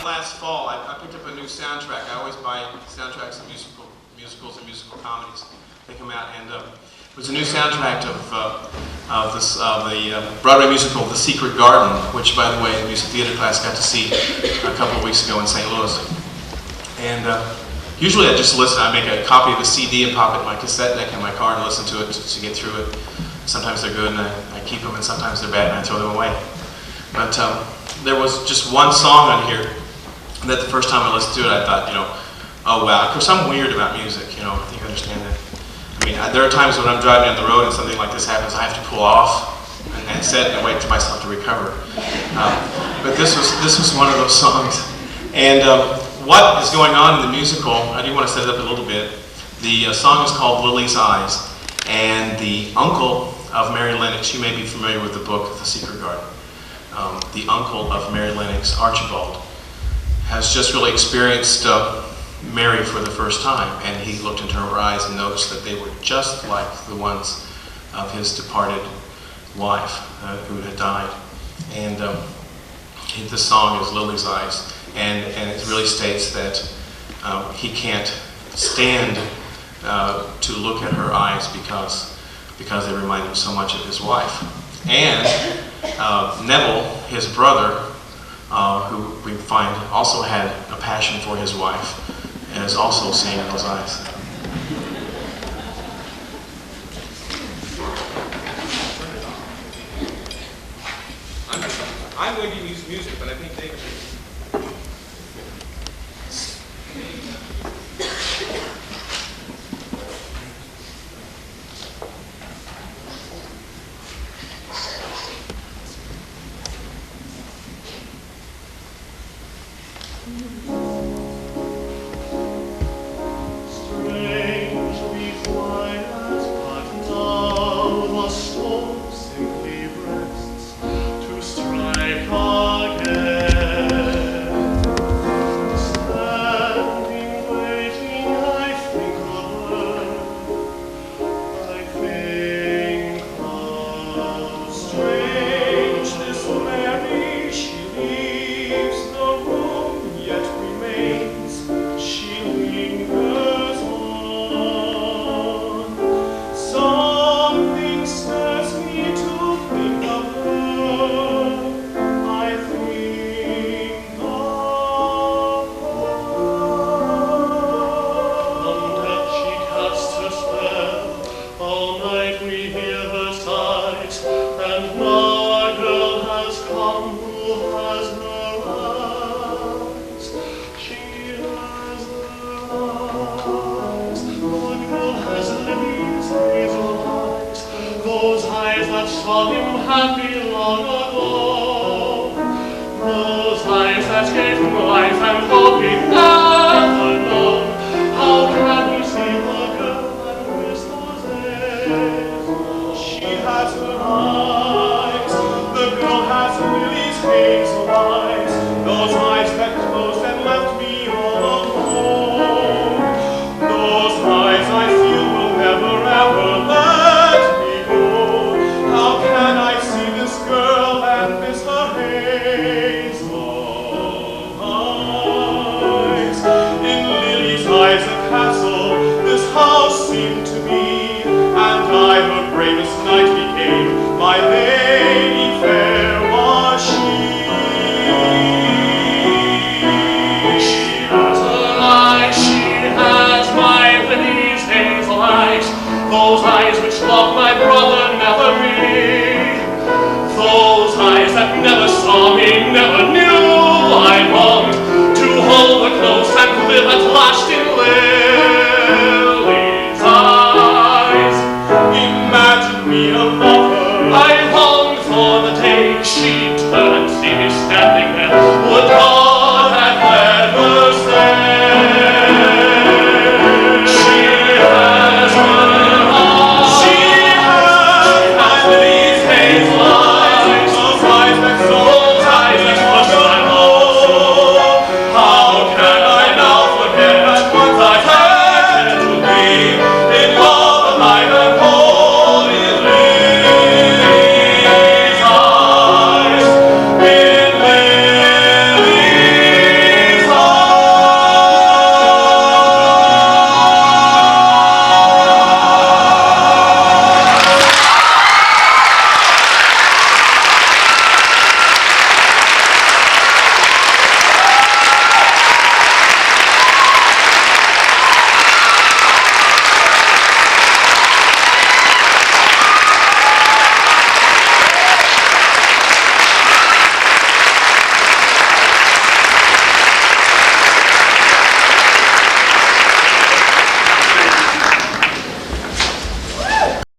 Last fall, I picked up a new soundtrack. I always buy soundtracks of musicals and musical comedies. They come out, and it was a new soundtrack of the Broadway musical *The Secret Garden*, which, by the way, the music theater class got to see a couple of weeks ago in St. Louis. And usually I just listen. I make a copy of the CD and pop it in my cassette deck in my car and listen to it to get through it. Sometimes they're good and I keep them, and sometimes they're bad and I throw them away. But there was just one song on here that the first time I listened to it, I thought, oh wow. Of course, I'm weird about music, I think you understand that. I mean, there are times when I'm driving down the road and something like this happens, I have to pull off and sit and wait for myself to recover. But this was one of those songs. And what is going on in the musical, I do want to set it up a little bit. The song is called *Lilly's Eyes*, and the uncle of Mary Lennox, you may be familiar with the book *The Secret Garden*. The uncle of Mary Lennox, Archibald, has just really experienced Mary for the first time, and he looked into her eyes and noticed that they were just like the ones of his departed wife who had died. And this song is *Lilly's Eyes*, and it really states that he can't stand to look at her eyes because they remind him so much of his wife. And Neville, his brother, who we find also had a passion for his wife, and is also seeing in those eyes. I'm going to use music, but I think David Gave him life and hope he'd never known. How